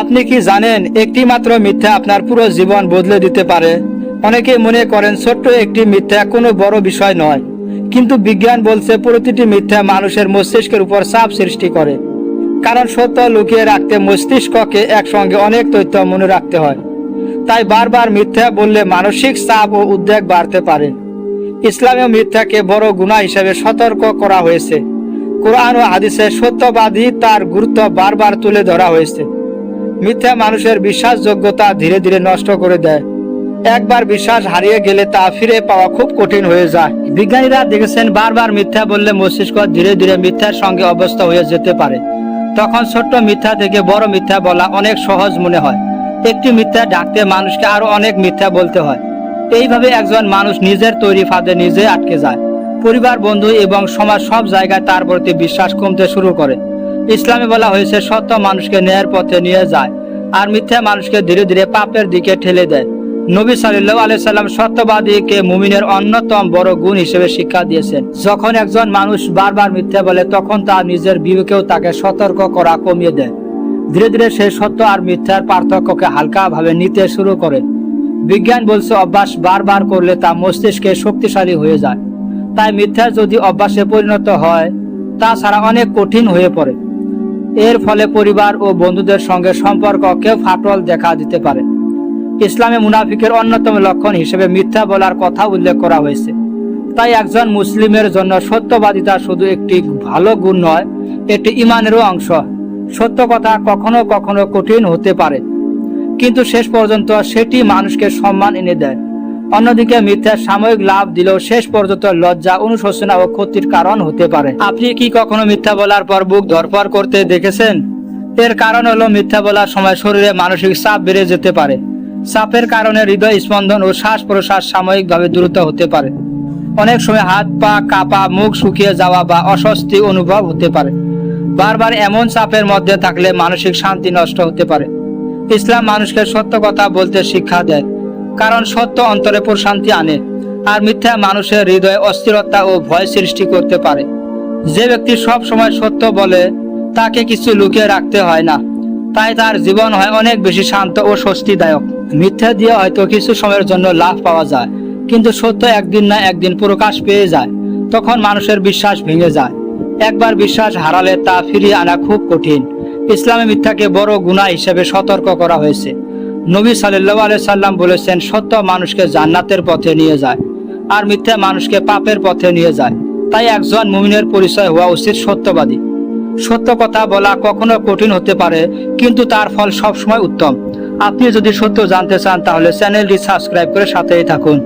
আপনি কি জানেন একটি মাত্র মিথ্যা আপনার পুরো জীবন বদলে দিতে পারে। অনেকে মনে করেন ছোট্ট একটি মিথ্যা কোনো বড় বিষয় নয়, কিন্তু বিজ্ঞান বলছে প্রতিটি মিথ্যা মানুষের মস্তিষ্কের উপর চাপ সৃষ্টি করে। কারণ সত্য লুকিয়ে রাখতে মস্তিষ্ককে একসঙ্গে অনেক তথ্য মনে রাখতে হয়। তাই বারবার মিথ্যা বললে মানসিক চাপ ও উদ্বেগ বাড়তে পারে। ইসলামে মিথ্যাকে বড় গুনাহ হিসেবে সতর্ক করা হয়েছে। কোরআন ও হাদিসে সত্যবাদী তার গুরুত্ব বারবার তুলে ধরা হয়েছে। মিথ্যা মানুষের বিশ্বাসযোগ্যতা ধীরে ধীরে নষ্ট করে দেয়। একবার বিশ্বাস হারিয়ে গেলে তা ফিরে পাওয়া খুব কঠিন হয়ে যায়। বিজ্ঞানীরা দেখেছেন বারবার মিথ্যা বললে মস্তিষ্ক ধীরে ধীরে মিথ্যার সঙ্গে অভ্যস্ত হয়ে যেতে পারে। তখন ছোট্ট মিথ্যা থেকে বড় মিথ্যা বলা অনেক সহজ মনে হয়। একটি মিথ্যা ঢাকতে মানুষকে আরো অনেক মিথ্যা বলতে হয়। এইভাবে একজন মানুষ নিজের তৈরি ফাঁদে নিজে আটকে যায়। পরিবার, বন্ধু এবং সমাজ সব জায়গায় তার প্রতি বিশ্বাস কমতে শুরু করে। ইসলামে বলা হয়েছে সত্য মানুষকে ন্যায়ের পথে নিয়ে যায়, আর মিথ্যা মানুষকে ধীরে ধীরে পাপের দিকে ঠেলে দেয়। নবী সাল্লাল্লাহু আলাইহি সাল্লাম সত্যবাদীকে মুমিনের অন্যতম বড় গুণ হিসেবে শিক্ষা দিয়েছেন। যখন একজন মানুষ বারবার মিথ্যা বলে তখন তার নিজের বিবেকেও তাকে সতর্ক করা কমিয়ে দেয়। ধীরে ধীরে সে সত্য আর মিথ্যার পার্থক্যকে হালকাভাবে নিতে শুরু করে। বিজ্ঞান বলছে অভ্যাস বারবার করলে তা মস্তিষ্কে শক্তিশালী হয়ে যায়। তাই মিথ্যা যদি অভ্যাসে পরিণত হয় তা ছাড়া অনেক কঠিন হয়ে পড়ে। এর ফলে পরিবার ও বন্ধুদের সঙ্গে সম্পর্ককেও ফাটল দেখা দিতে পারে। ইসলামে মুনাফিকের অন্যতম লক্ষণ হিসেবে মিথ্যা বলার কথা উল্লেখ করা হয়েছে। তাই একজন মুসলিমের জন্য সত্যবাদিতা শুধু একটি ভালো গুণ নয়, এটি ঈমানেরও অংশ। সত্য কথা কখনো কখনো কঠিন হতে পারে, কিন্তু শেষ পর্যন্ত সেটি মানুষকে সম্মান এনে দেয়। অন্যদিকে মিথ্যা সাময়িক লাভ দিলেও শেষ পর্যন্ত লজ্জা, অনুশোচনা ও ক্ষতির কারণ হতে পারে। আপনি কি কখনো মিথ্যা বলার পর বুক ধড়ফড় করতে দেখেছেন? এর কারণ হলো মিথ্যা বলার সময় শরীরে মানসিক চাপ বেড়ে যেতে পারে। চাপের কারণে হৃদয় স্পন্দন ও শ্বাস প্রশ্বাস সাময়িকভাবে দ্রুত হতে পারে। অনেক সময় হাত পা কাঁপা, মুখ শুকিয়ে যাওয়া বা অস্বস্তি অনুভব হতে পারে। বারবার এমন চাপের মধ্যে থাকলে মানসিক শান্তি নষ্ট হতে পারে। ইসলাম মানুষকে সত্য কথা বলতে শিক্ষা দেয়, কারণ সত্য অন্তরে প্রশান্তি আনে, আর মিথ্যা মানুষের হৃদয়ে অস্থিরতা ও ভয় সৃষ্টি করতে পারে। যে ব্যক্তি সব সময় সত্য বলে তাকে কিছু লুকিয়ে রাখতে হয় না, তাই তার জীবন হয় অনেক বেশি শান্ত ও স্বস্তিদায়ক। মিথ্যা দিয়ে হয়তো কিছু সময়ের জন্য লাভ পাওয়া যায়, কিন্তু সত্য একদিন না একদিন প্রকাশ পেয়ে যায়। তখন মানুষের বিশ্বাস ভেঙে যায়। একবার বিশ্বাস হারালে তা ফিরিয়ে আনা খুব কঠিন। ইসলামে মিথ্যাকে বড় গুনাহ হিসেবে সতর্ক করা হয়েছে। নবী সাল্লাল্লাহু আলাইহি সাল্লাম বলেছেন সত্য মানুষকে জান্নাতের পথে নিয়ে যায়, আর মিথ্যা মানুষকে পাপের পথে নিয়ে যায়। তাই একজন মুমিনের পরিচয় হওয়া উচিত সত্যবাদী। সত্য কথা বলা কখনো কঠিন হতে পারে, কিন্তু তার ফল সবসময় উত্তম। আপনি যদি সত্য জানতে চান তাহলে চ্যানেলটি সাবস্ক্রাইব করে সাথেই থাকুন।